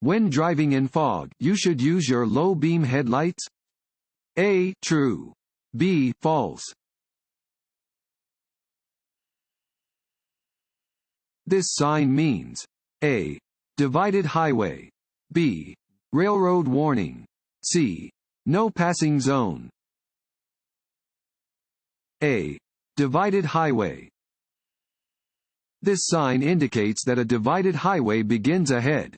When driving in fog, you should use your low-beam headlights? A. True. B. False. This sign means A. Divided highway. B. Railroad warning. C. No passing zone. A. Divided highway. This sign indicates that a divided highway begins ahead.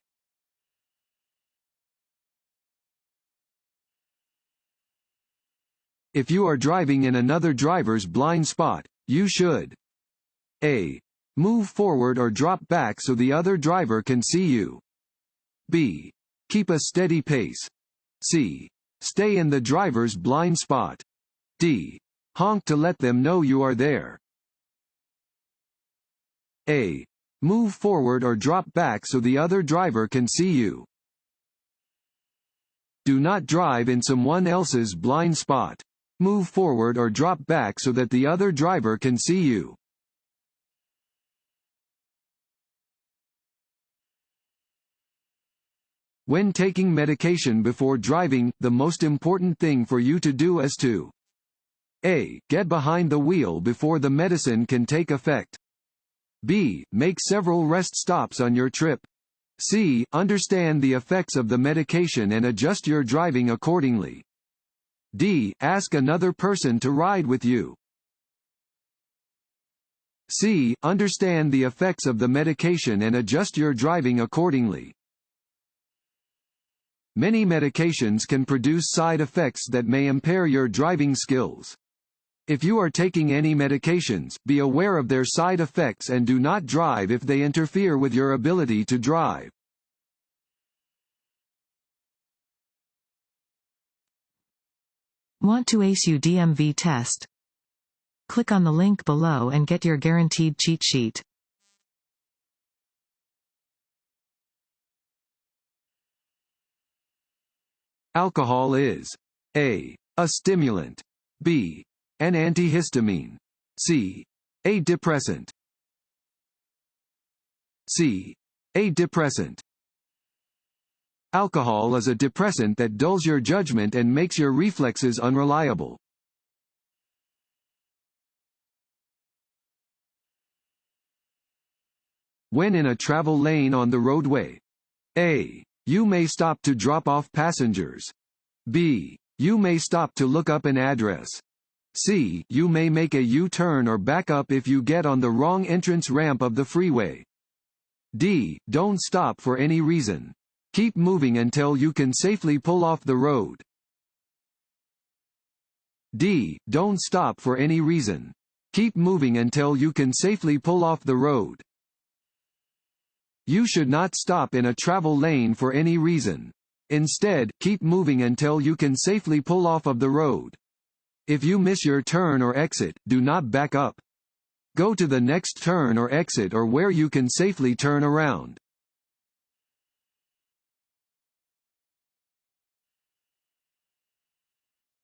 If you are driving in another driver's blind spot, you should A. Move forward or drop back so the other driver can see you. B. Keep a steady pace. C. Stay in the driver's blind spot. D. Honk to let them know you are there. A. Move forward or drop back so the other driver can see you. Do not drive in someone else's blind spot. Move forward or drop back so that the other driver can see you. When taking medication before driving, the most important thing for you to do is to A. Get behind the wheel before the medicine can take effect. B. Make several rest stops on your trip. C. Understand the effects of the medication and adjust your driving accordingly. D. Ask another person to ride with you. C. Understand the effects of the medication and adjust your driving accordingly. Many medications can produce side effects that may impair your driving skills. If you are taking any medications, be aware of their side effects and do not drive if they interfere with your ability to drive. Want to ace your DMV test? Click on the link below and get your guaranteed cheat sheet. Alcohol is A. A stimulant. B. An antihistamine. C. A depressant. C. A depressant. Alcohol is a depressant that dulls your judgment and makes your reflexes unreliable. When in a travel lane on the roadway. A. You may stop to drop off passengers. B. You may stop to look up an address. C. You may make a U-turn or back up if you get on the wrong entrance ramp of the freeway. D. Don't stop for any reason. Keep moving until you can safely pull off the road. D. Don't stop for any reason. Keep moving until you can safely pull off the road. You should not stop in a travel lane for any reason. Instead, keep moving until you can safely pull off of the road. If you miss your turn or exit, do not back up. Go to the next turn or exit or where you can safely turn around.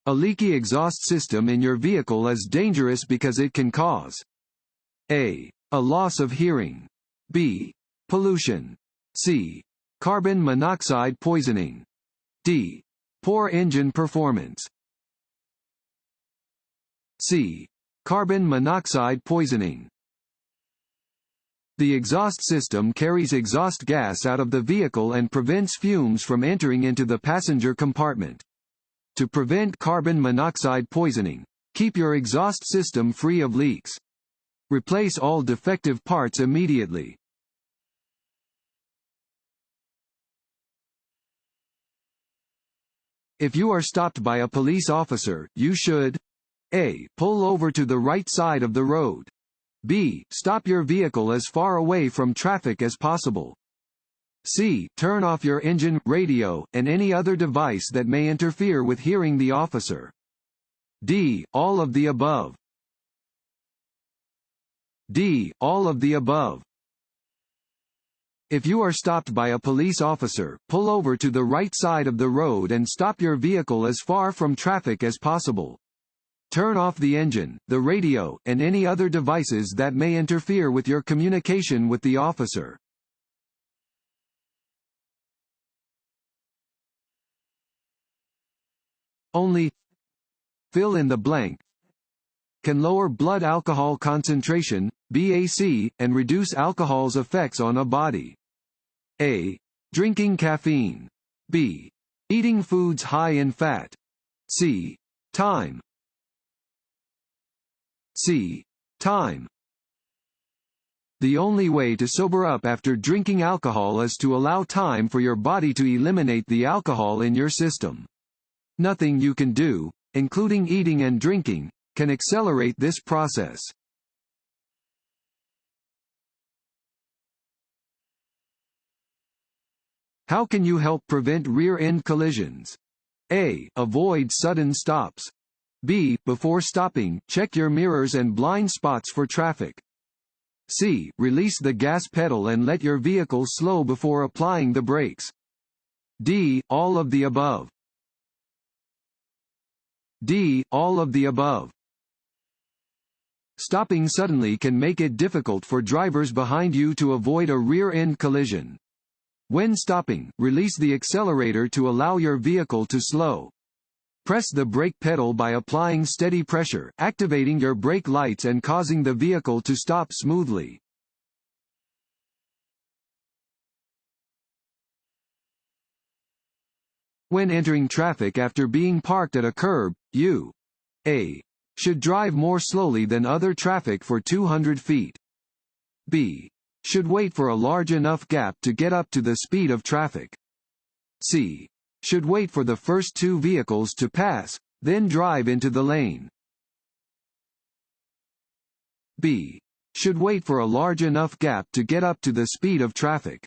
A leaky exhaust system in your vehicle is dangerous because it can cause A. A loss of hearing. B. Pollution. C. Carbon monoxide poisoning. D. Poor engine performance. C. Carbon monoxide poisoning. The exhaust system carries exhaust gas out of the vehicle and prevents fumes from entering into the passenger compartment. To prevent carbon monoxide poisoning, keep your exhaust system free of leaks. Replace all defective parts immediately. If you are stopped by a police officer, you should A. Pull over to the right side of the road. B. Stop your vehicle as far away from traffic as possible. C. Turn off your engine, radio, and any other device that may interfere with hearing the officer. D. All of the above. D. All of the above. If you are stopped by a police officer, pull over to the right side of the road and stop your vehicle as far from traffic as possible. Turn off the engine, the radio, and any other devices that may interfere with your communication with the officer. Only fill in the blank can lower blood alcohol concentration, BAC, and reduce alcohol's effects on a body. A. Drinking caffeine. B. Eating foods high in fat. C. Time. C. Time. The only way to sober up after drinking alcohol is to allow time for your body to eliminate the alcohol in your system. Nothing you can do, including eating and drinking, can accelerate this process. How can you help prevent rear-end collisions? A. Avoid sudden stops. B. Before stopping, check your mirrors and blind spots for traffic. C. Release the gas pedal and let your vehicle slow before applying the brakes. D. All of the above. D. All of the above. Stopping suddenly can make it difficult for drivers behind you to avoid a rear-end collision. When stopping, release the accelerator to allow your vehicle to slow. Press the brake pedal by applying steady pressure, activating your brake lights and causing the vehicle to stop smoothly. When entering traffic after being parked at a curb, you A. should drive more slowly than other traffic for 200 feet. B. should wait for a large enough gap to get up to the speed of traffic. C. should wait for the first two vehicles to pass, then drive into the lane. B. should wait for a large enough gap to get up to the speed of traffic.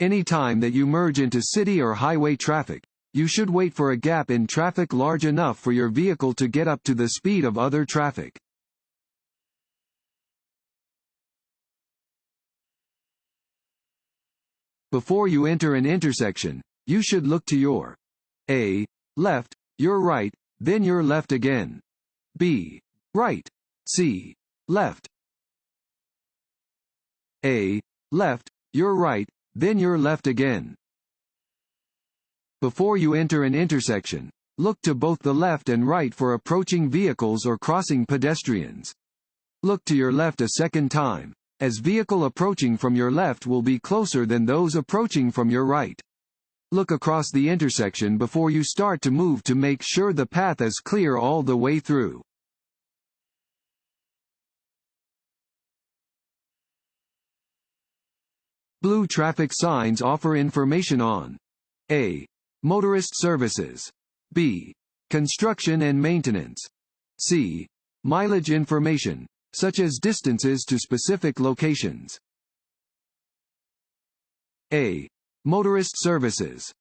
Any time that you merge into city or highway traffic, you should wait for a gap in traffic large enough for your vehicle to get up to the speed of other traffic. Before you enter an intersection, you should look to your A. left, your right, then your left again. B. right. C. left. A. left, your right, then your left again. Before you enter an intersection, look to both the left and right for approaching vehicles or crossing pedestrians. Look to your left a second time, as vehicle approaching from your left will be closer than those approaching from your right. Look across the intersection before you start to move to make sure the path is clear all the way through. Blue traffic signs offer information on A. motorist services. B. construction and maintenance. C. mileage information, such as distances to specific locations. A. motorist services.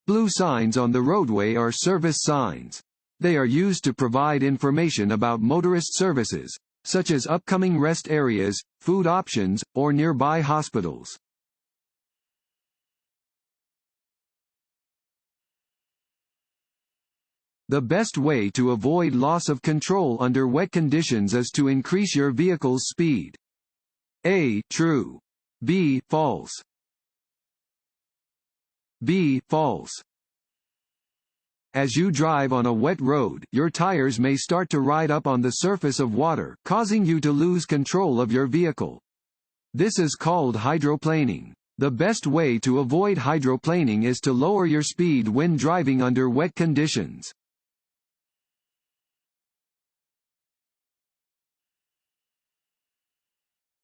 Blue signs on the roadway are service signs. They are used to provide information about motorist services, such as upcoming rest areas, food options, or nearby hospitals. The best way to avoid loss of control under wet conditions is to increase your vehicle's speed. A. True. B. False. B. False. As you drive on a wet road, your tires may start to ride up on the surface of water, causing you to lose control of your vehicle. This is called hydroplaning. The best way to avoid hydroplaning is to lower your speed when driving under wet conditions.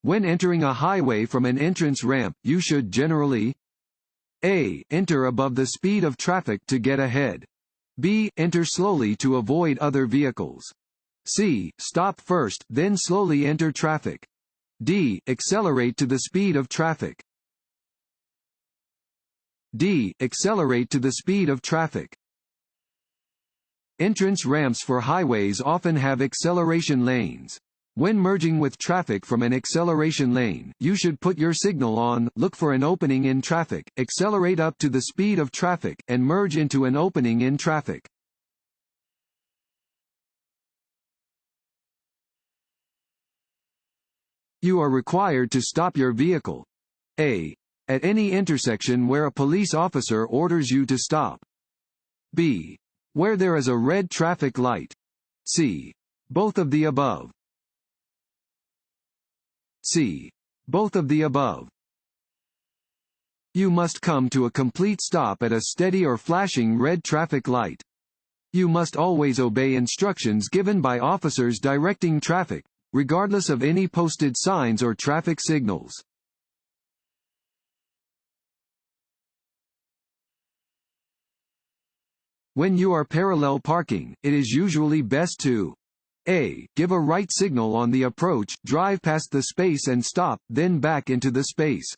When entering a highway from an entrance ramp, you should generally A. enter above the speed of traffic to get ahead. B. enter slowly to avoid other vehicles. C. stop first, then slowly enter traffic. D. accelerate to the speed of traffic. D. accelerate to the speed of traffic. Entrance ramps for highways often have acceleration lanes. When merging with traffic from an acceleration lane, you should put your signal on, look for an opening in traffic, accelerate up to the speed of traffic, and merge into an opening in traffic. You are required to stop your vehicle. A. At any intersection where a police officer orders you to stop. B. Where there is a red traffic light. C. Both of the above. C. Both of the above. You must come to a complete stop at a steady or flashing red traffic light. You must always obey instructions given by officers directing traffic, regardless of any posted signs or traffic signals. When you are parallel parking, it is usually best to A. Give a right signal on the approach, drive past the space and stop, then back into the space.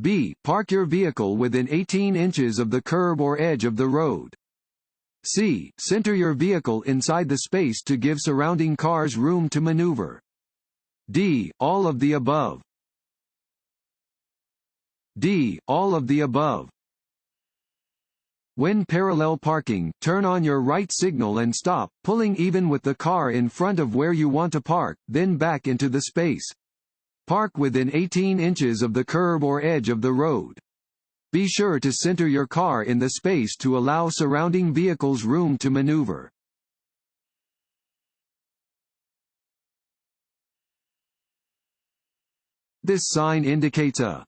B. Park your vehicle within 18 inches of the curb or edge of the road. C. Center your vehicle inside the space to give surrounding cars room to maneuver. D. All of the above. D. All of the above. When parallel parking, turn on your right signal and stop, pulling even with the car in front of where you want to park, then back into the space. Park within 18 inches of the curb or edge of the road. Be sure to center your car in the space to allow surrounding vehicles room to maneuver. This sign indicates a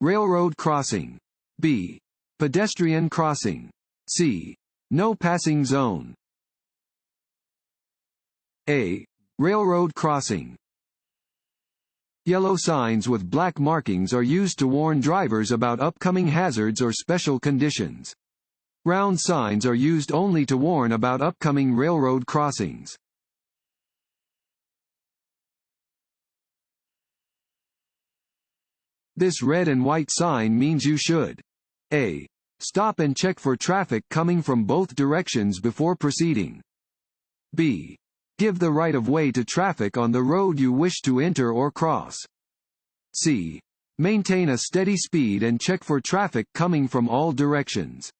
railroad crossing. B. Pedestrian crossing. C. No passing zone. A. Railroad crossing. Yellow signs with black markings are used to warn drivers about upcoming hazards or special conditions. Round signs are used only to warn about upcoming railroad crossings. This red and white sign means you should A. Stop and check for traffic coming from both directions before proceeding. B. Give the right of way to traffic on the road you wish to enter or cross. C. Maintain a steady speed and check for traffic coming from all directions.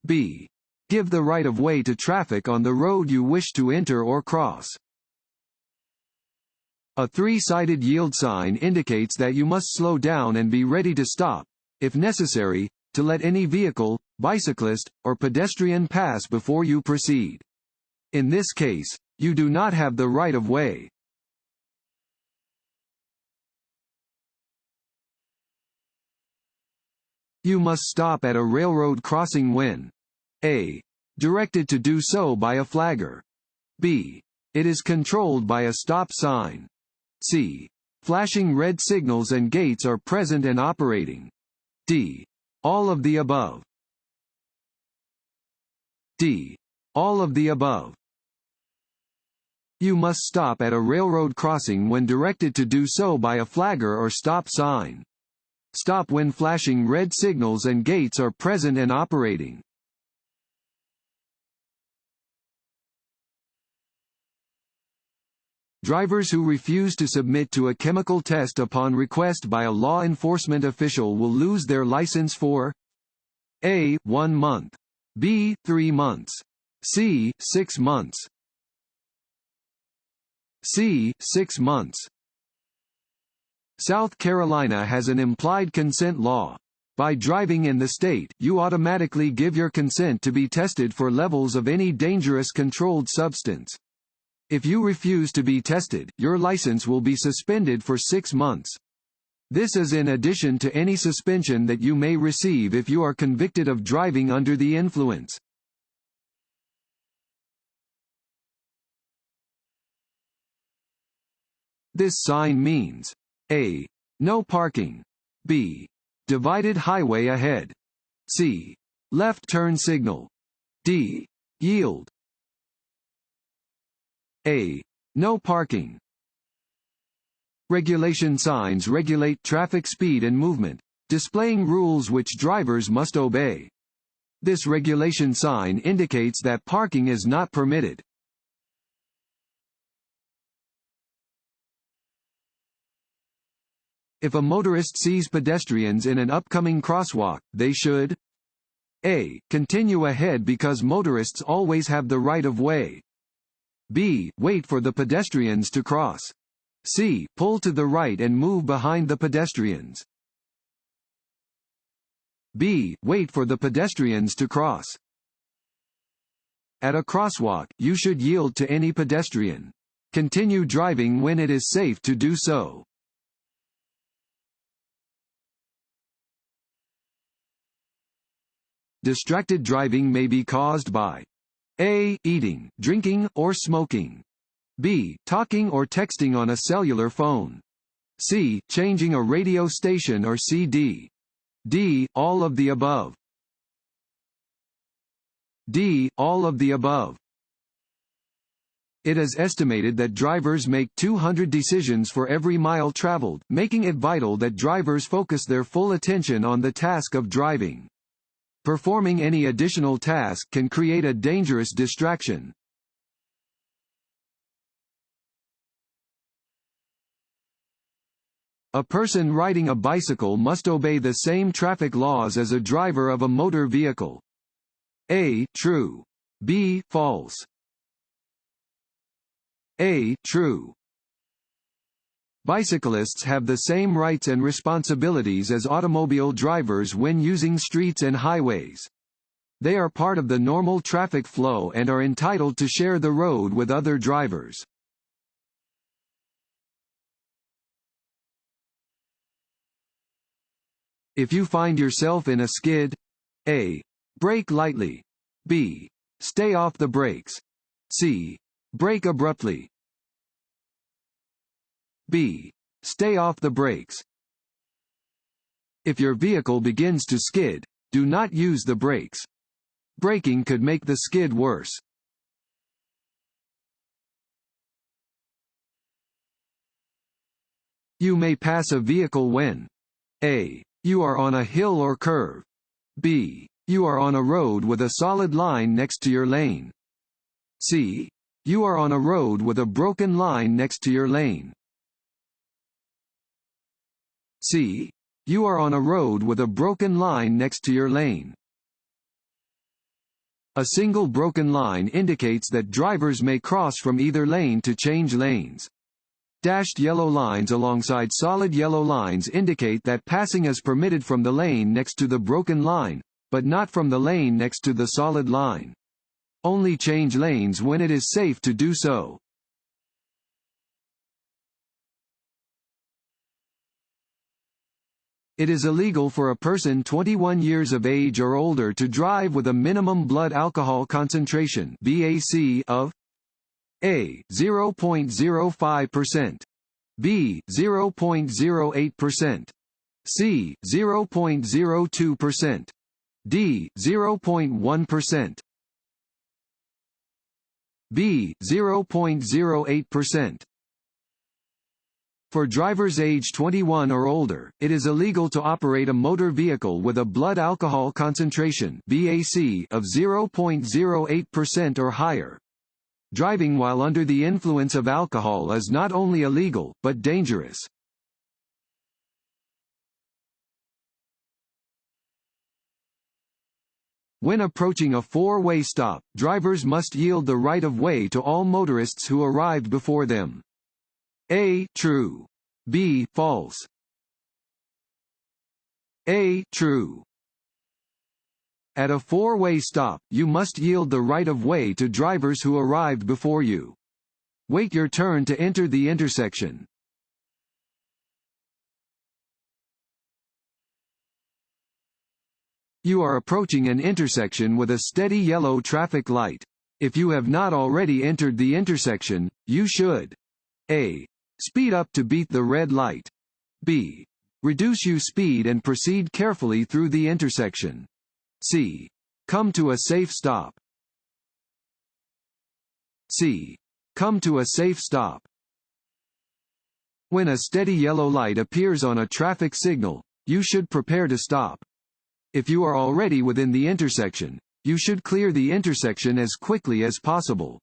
B. Give the right of way to traffic on the road you wish to enter or cross. A three-sided yield sign indicates that you must slow down and be ready to stop, if necessary, to let any vehicle, bicyclist, or pedestrian pass before you proceed. In this case, you do not have the right of way. You must stop at a railroad crossing when A. Directed to do so by a flagger. B. It is controlled by a stop sign. C. Flashing red signals and gates are present and operating. D. All of the above. D. All of the above. You must stop at a railroad crossing when directed to do so by a flagger or stop sign. Stop when flashing red signals and gates are present and operating. Drivers who refuse to submit to a chemical test upon request by a law enforcement official will lose their license for A. 1 month. B. 3 months. C. 6 months. C. 6 months. South Carolina has an implied consent law. By driving in the state, you automatically give your consent to be tested for levels of any dangerous controlled substance. If you refuse to be tested, your license will be suspended for 6 months. This is in addition to any suspension that you may receive if you are convicted of driving under the influence. This sign means A. No parking. B. Divided highway ahead. C. Left turn signal. D. Yield. A. No parking. Regulation signs regulate traffic speed and movement, displaying rules which drivers must obey. This regulation sign indicates that parking is not permitted. If a motorist sees pedestrians in an upcoming crosswalk, they should A. Continue ahead because motorists always have the right of way. B. Wait for the pedestrians to cross. C. Pull to the right and move behind the pedestrians. B. Wait for the pedestrians to cross. At a crosswalk, you should yield to any pedestrian. Continue driving when it is safe to do so. Distracted driving may be caused by A. Eating, drinking, or smoking. B. Talking or texting on a cellular phone. C. Changing a radio station or CD. D. All of the above. D. All of the above. It is estimated that drivers make 200 decisions for every mile traveled, making it vital that drivers focus their full attention on the task of driving. Performing any additional task can create a dangerous distraction. A person riding a bicycle must obey the same traffic laws as a driver of a motor vehicle. A. True. B. False. A. True. Bicyclists have the same rights and responsibilities as automobile drivers when using streets and highways. They are part of the normal traffic flow and are entitled to share the road with other drivers. If you find yourself in a skid, A. Brake lightly. B. Stay off the brakes. C. Brake abruptly. B. Stay off the brakes. If your vehicle begins to skid, do not use the brakes. Braking could make the skid worse. You may pass a vehicle when A. You are on a hill or curve. B. You are on a road with a solid line next to your lane. C. You are on a road with a broken line next to your lane. C. You are on a road with a broken line next to your lane. A single broken line indicates that drivers may cross from either lane to change lanes. Dashed yellow lines alongside solid yellow lines indicate that passing is permitted from the lane next to the broken line, but not from the lane next to the solid line. Only change lanes when it is safe to do so. It is illegal for a person 21 years of age or older to drive with a minimum blood alcohol concentration (BAC) of A. 0.05%, B. 0.08%, C. 0.02%, D. 0.1%, B. 0.08%. For drivers age 21 or older, it is illegal to operate a motor vehicle with a blood alcohol concentration (BAC) of 0.08% or higher. Driving while under the influence of alcohol is not only illegal, but dangerous. When approaching a four-way stop, drivers must yield the right-of-way to all motorists who arrived before them. A. True. B. False. A. True. At a four-way stop, you must yield the right-of-way to drivers who arrived before you. Wait your turn to enter the intersection. You are approaching an intersection with a steady yellow traffic light. If you have not already entered the intersection, you should A. Speed up to beat the red light. B. Reduce your speed and proceed carefully through the intersection. C. Come to a safe stop. C. Come to a safe stop. When a steady yellow light appears on a traffic signal, you should prepare to stop. If you are already within the intersection, you should clear the intersection as quickly as possible.